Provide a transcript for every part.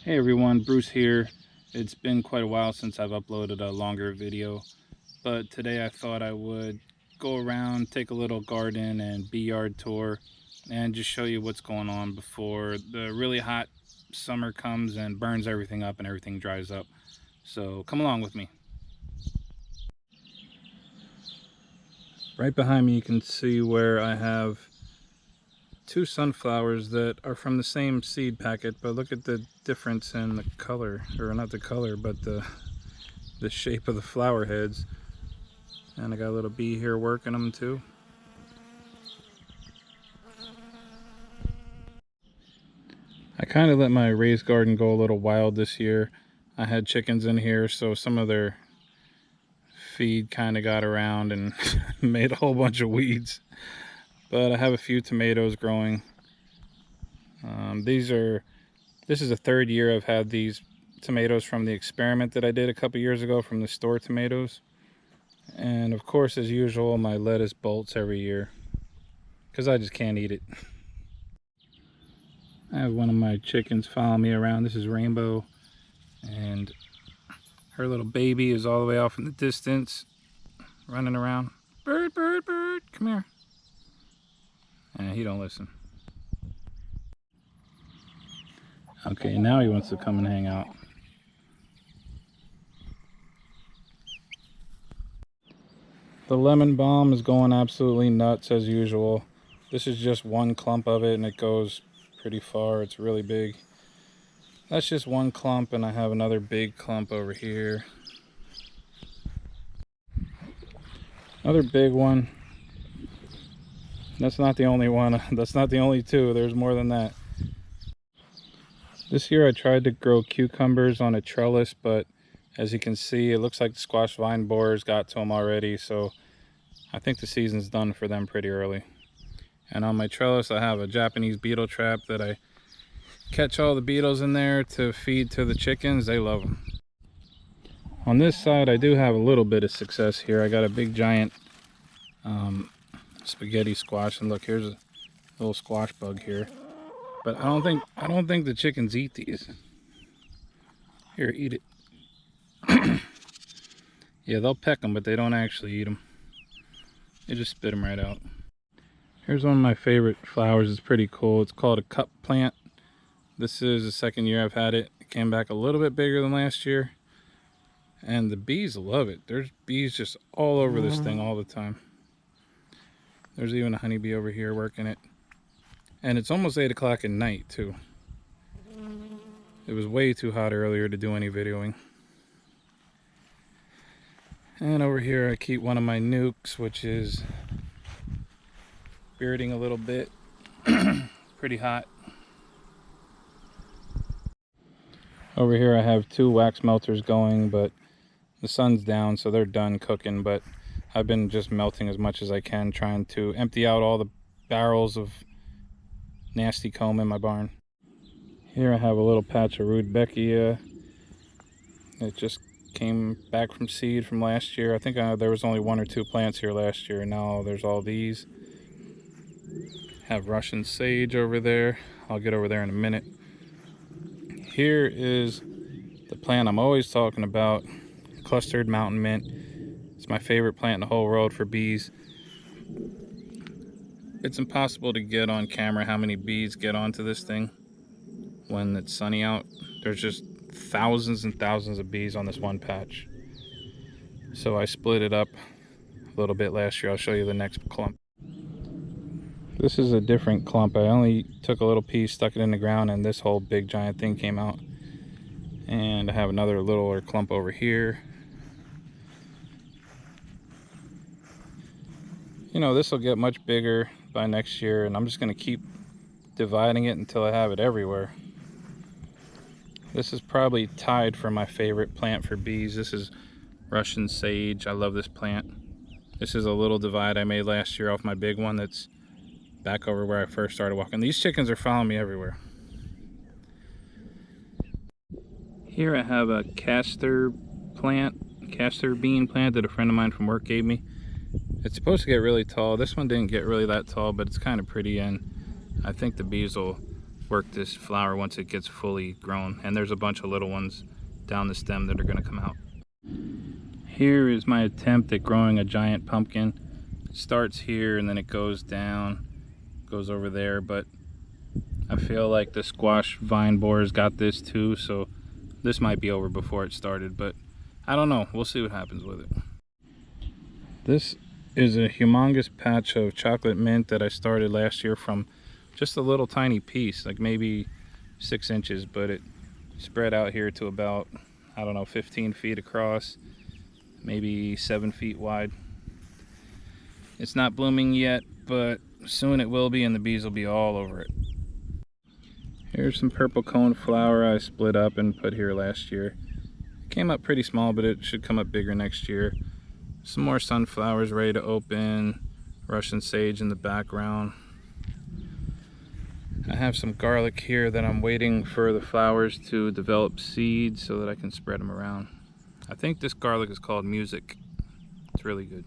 Hey everyone, Bruce here. It's been quite a while since I've uploaded a longer video, but today I thought I would go around, take a little garden and bee yard tour, and just show you what's going on before the really hot summer comes and burns everything up and everything dries up. So come along with me. Right behind me you can see where I have two sunflowers that are from the same seed packet, but look at the difference in the color, or not the color, but the shape of the flower heads. And I got a little bee here working them too. I kind of let my raised garden go a little wild this year. I had chickens in here, so some of their feed kind of got around and made a whole bunch of weeds. But I have a few tomatoes growing. This is the third year I've had these tomatoes from the experiment that I did a couple years ago from the store tomatoes. And of course, as usual, my lettuce bolts every year because I just can't eat it. I have one of my chickens following me around. This is Rainbow, and her little baby is all the way off in the distance running around. Bird, bird, bird, come here. And he don't listen. Okay, now he wants to come and hang out. The lemon balm is going absolutely nuts as usual. This is just one clump of it and it goes pretty far. It's really big. That's just one clump, and I have another big clump over here. Another big one. That's not the only one. That's not the only two. There's more than that. This year I tried to grow cucumbers on a trellis, but as you can see, it looks like the squash vine borers got to them already, so I think the season's done for them pretty early. And on my trellis I have a Japanese beetle trap that I catch all the beetles in there to feed to the chickens. They love them. On this side I do have a little bit of success here. I got a big giant spaghetti squash, and look, here's a little squash bug here. But I don't think the chickens eat these. Here, eat it. Yeah, they'll peck them, but they don't actually eat them. They just spit them right out. Here's one of my favorite flowers. It's pretty cool. It's called a cup plant. This is the second year I've had it. It came back a little bit bigger than last year. And the bees love it. There's bees just all over this thing all the time. There's even a honeybee over here working it. And it's almost 8 o'clock at night too. It was way too hot earlier to do any videoing. And over here I keep one of my nukes, which is bearding a little bit. Pretty hot. Over here I have 2 wax melters going, but the sun's down, so they're done cooking. But I've been just melting as much as I can, trying to empty out all the barrels of nasty comb in my barn. Here I have a little patch of Rudbeckia. It just came back from seed from last year. I think there was only 1 or 2 plants here last year, and now there's all these. Have Russian sage over there. I'll get over there in a minute. Here is the plant I'm always talking about, Custard mountain mint. It's my favorite plant in the whole world for bees. It's impossible to get on camera how many bees get onto this thing when it's sunny out. There's just thousands and thousands of bees on this one patch. So I split it up a little bit last year. I'll show you the next clump. This is a different clump. I only took a little piece, stuck it in the ground, and this whole big giant thing came out. And I have another littler clump over here. You know, this will get much bigger by next year, and I'm just going to keep dividing it until I have it everywhere. This is probably tied for my favorite plant for bees. This is Russian sage. I love this plant. This is a little divide I made last year off my big one that's back over where I first started walking. These chickens are following me everywhere. Here I have a castor bean plant that a friend of mine from work gave me. It's supposed to get really tall. This one didn't get really that tall, but it's kind of pretty, and I think the bees will work this flower once it gets fully grown. And there's a bunch of little ones down the stem that are going to come out. Here is my attempt at growing a giant pumpkin. It starts here and then it goes down, goes over there, but I feel like the squash vine borers got this too, so this might be over before it started, but I don't know. We'll see what happens with it. This is a humongous patch of chocolate mint that I started last year from just a little tiny piece, like maybe 6 inches, but it spread out here to about, I don't know, 15 feet across, maybe 7 feet wide. It's not blooming yet, but soon it will be, and the bees will be all over it. Here's some purple cone flower I split up and put here last year. It came up pretty small, but it should come up bigger next year. Some more sunflowers ready to open, Russian sage in the background. I have some garlic here that I'm waiting for the flowers to develop seeds so that I can spread them around. I think this garlic is called Music. It's really good.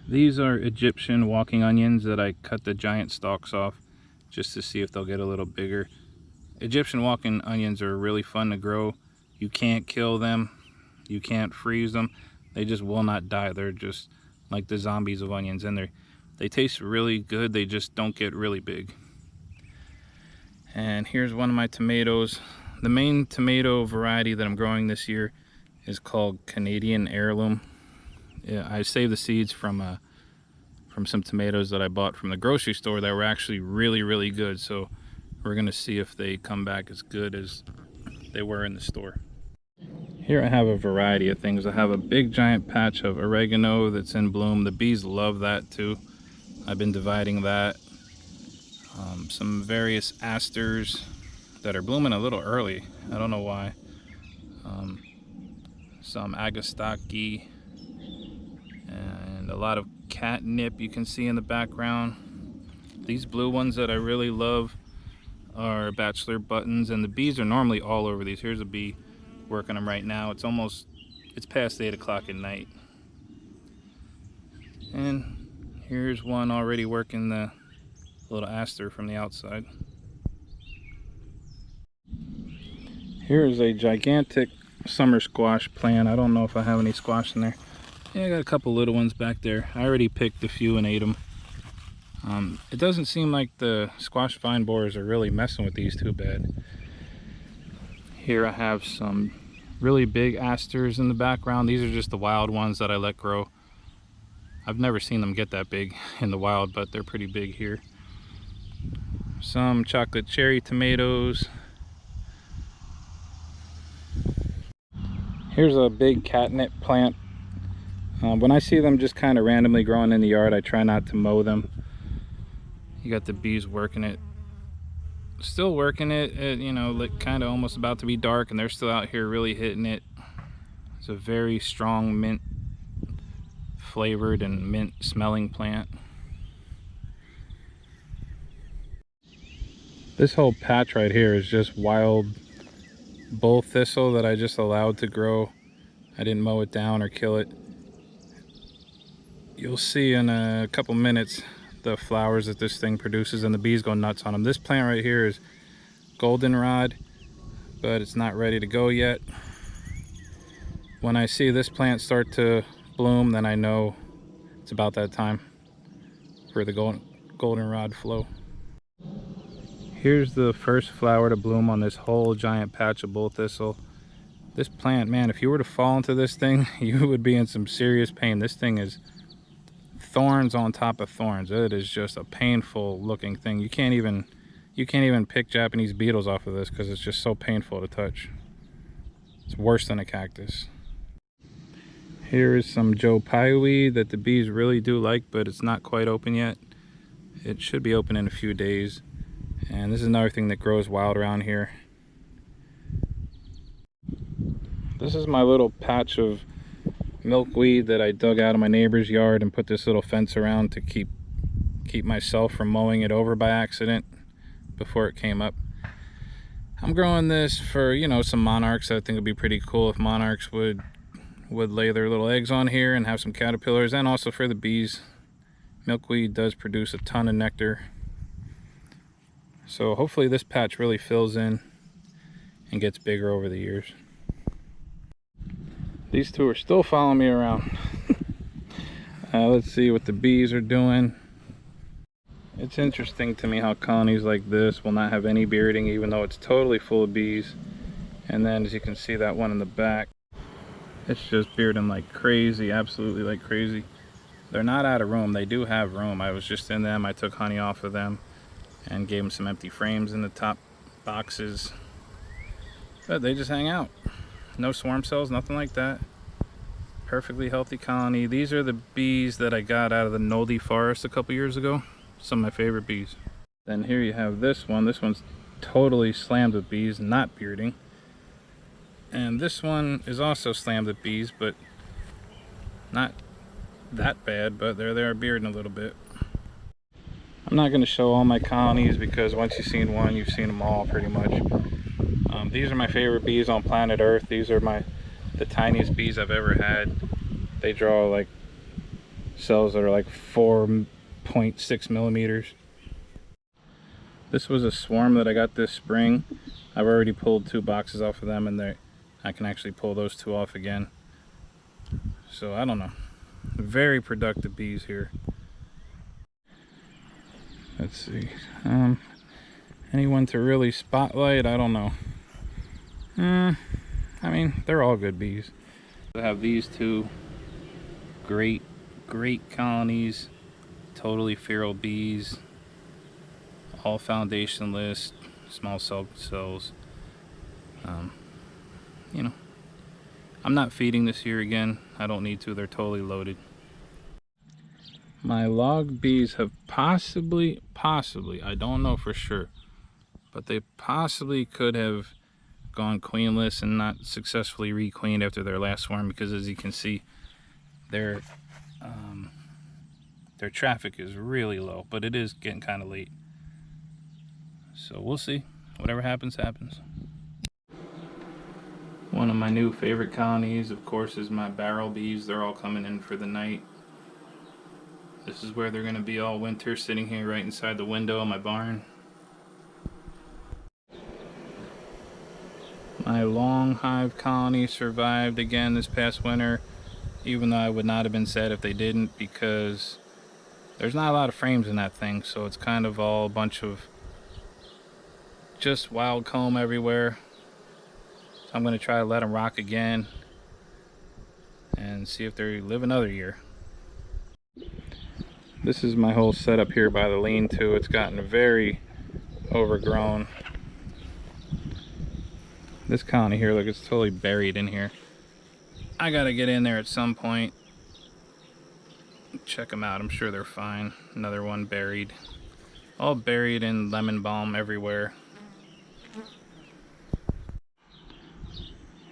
These are Egyptian walking onions that I cut the giant stalks off just to see if they'll get a little bigger. Egyptian walking onions are really fun to grow. You can't kill them, you can't freeze them. They just will not die. They're just like the zombies of onions, and they taste really good. They just don't get really big. And here's one of my tomatoes. The main tomato variety that I'm growing this year is called Canadian Heirloom. Yeah, I saved the seeds from some tomatoes that I bought from the grocery store that were actually really good. So we're gonna see if they come back as good as they were in the store. Here I have a variety of things. I have a big giant patch of oregano that's in bloom. The bees love that too. I've been dividing that. Some various asters that are blooming a little early. I don't know why. Some agastaki and a lot of catnip you can see in the background. These blue ones that I really love are bachelor buttons, and the bees are normally all over these. Here's a bee working them right now. It's past 8 o'clock at night. And here's one already working the little aster from the outside. Here is a gigantic summer squash plant. I don't know if I have any squash in there. Yeah, I got a couple little ones back there. I already picked a few and ate them. It doesn't seem like the squash vine borers are really messing with these too bad. Here I have some really big asters in the background. These are just the wild ones that I let grow. I've never seen them get that big in the wild, but they're pretty big here. Some chocolate cherry tomatoes. Here's a big catnip plant. When I see them just kind of randomly growing in the yard, I try not to mow them. You got the bees working it. Still working it, you know, like kind of almost about to be dark, and they're still out here really hitting it. It's a very strong mint flavored and mint smelling plant. This whole patch right here is just wild bull thistle that I just allowed to grow. I didn't mow it down or kill it. You'll see in a couple minutes the flowers that this thing produces, and the bees go nuts on them. This plant right here is goldenrod, but it's not ready to go yet. When I see this plant start to bloom, then I know it's about that time for the goldenrod flow. Here's the first flower to bloom on this whole giant patch of bull thistle. This plant, man, if you were to fall into this thing, you would be in some serious pain. This thing is thorns on top of thorns. It is just a painful looking thing. You can't even pick Japanese beetles off of this because it's just so painful to touch. It's worse than a cactus. Here is some Joe Pye weed that the bees really do like, but it's not quite open yet. It should be open in a few days. And this is another thing that grows wild around here. This is my little patch of milkweed that I dug out of my neighbor's yard and put this little fence around to keep myself from mowing it over by accident before it came up. I'm growing this for, you know, some monarchs. I think it'd be pretty cool if monarchs would lay their little eggs on here and have some caterpillars, and also for the bees. Milkweed does produce a ton of nectar. So hopefully this patch really fills in and gets bigger over the years. These two are still following me around. Let's see what the bees are doing. It's interesting to me how colonies like this will not have any bearding, even though it's totally full of bees. And then as you can see, that one in the back, it's just bearding like crazy, absolutely like crazy. They're not out of room. They do have room. I was just in them. I took honey off of them and gave them some empty frames in the top boxes. But they just hang out. No swarm cells, nothing like that. Perfectly healthy colony. These are the bees that I got out of the Noldy forest a couple years ago. Some of my favorite bees. Then here you have this one. This one's totally slammed with bees, not bearding. And this one is also slammed with bees, but not that bad, but they are bearding a little bit. I'm not going to show all my colonies because once you've seen one, you've seen them all pretty much. These are my favorite bees on planet Earth. These are the tiniest bees I've ever had. They draw like cells that are like 4.6 millimeters. This was a swarm that I got this spring. I've already pulled 2 boxes off of them, and I can actually pull those 2 off again. So I don't know. Very productive bees here. Let's see. Anyone to really spotlight? I don't know. I mean, they're all good bees. I have these 2 great colonies, totally feral bees, all foundationless, small cell cells. You know, I'm not feeding this year again. I don't need to. They're totally loaded. My log bees have possibly, I don't know for sure, but they possibly could have gone queenless and not successfully requeened after their last swarm, because as you can see, their traffic is really low, but it is getting kind of late. So we'll see. Whatever happens, happens. One of my new favorite colonies, of course, is my barrel bees. They're all coming in for the night. This is where they're going to be all winter, sitting here right inside the window of my barn. My long hive colony survived again this past winter, even though I would not have been sad if they didn't, because there's not a lot of frames in that thing, so it's kind of all a bunch of just wild comb everywhere. So I'm going to try to let them rock again and see if they live another year. This is my whole setup here by the lean-to. It's gotten very overgrown. This colony here, look, it's totally buried in here. I gotta get in there at some point. Check them out. I'm sure they're fine. Another one buried. All buried in lemon balm everywhere.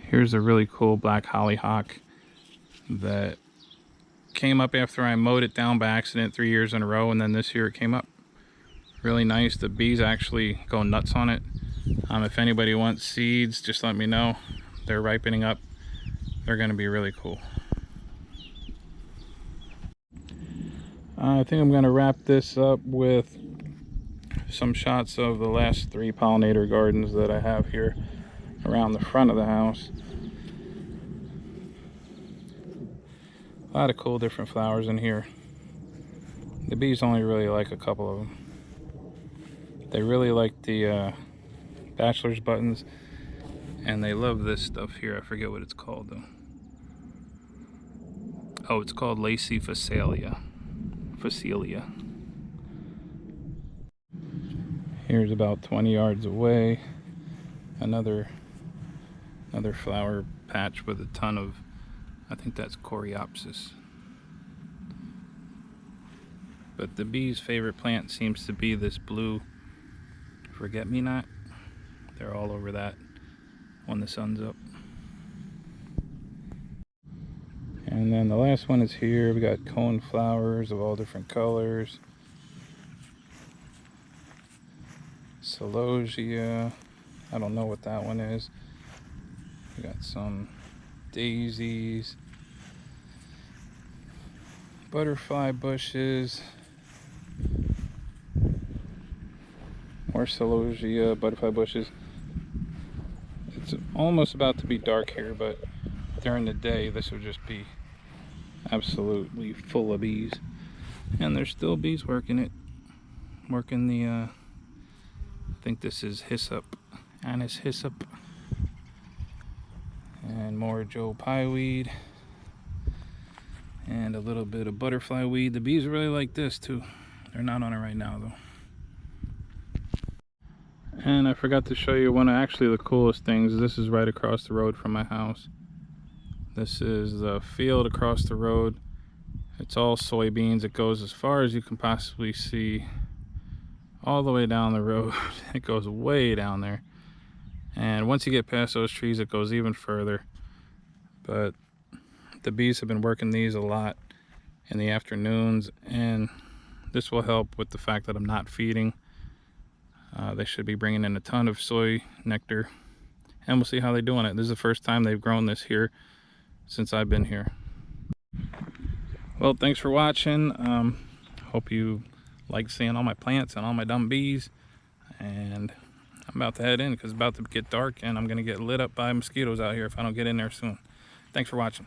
Here's a really cool black hollyhock that came up after I mowed it down by accident 3 years in a row, and then this year it came up. Really nice. The bees actually go nuts on it. If anybody wants seeds, just let me know. They're ripening up. They're going to be really cool. I think I'm going to wrap this up with some shots of the last 3 pollinator gardens that I have here around the front of the house. A lot of cool different flowers in here. The bees only really like a couple of them. They really like the bachelor's buttons, and they love this stuff here. I forget what it's called though. Oh, it's called Lacy Phacelia. Here's about 20 yards away another flower patch with a ton of, I think that's Coreopsis. But the bees' favorite plant seems to be this blue forget-me-not. They're all over that when the sun's up. And then the last one is here. We got cone flowers of all different colors. Celosia. I don't know what that one is. We got some daisies. Butterfly bushes. More celosia butterfly bushes. It's almost about to be dark here, but during the day this would just be absolutely full of bees. And there's still bees working it. Working the, I think this is hyssop. Anise hyssop. And more Joe Pye weed. And a little bit of butterfly weed. The bees really like this too. They're not on it right now though. And I forgot to show you one of actually the coolest things. This is right across the road from my house. This is the field across the road. It's all soybeans. It goes as far as you can possibly see, all the way down the road. It goes way down there. And once you get past those trees, it goes even further. But the bees have been working these a lot in the afternoons, and this will help with the fact that I'm not feeding. They should be bringing in a ton of soy nectar, and we'll see how they're doing it. This is the first time they've grown this here since I've been here. Well, thanks for watching. Hope you like seeing all my plants and all my dumb bees. And I'm about to head in because it's about to get dark and I'm going to get lit up by mosquitoes out here if I don't get in there soon. Thanks for watching.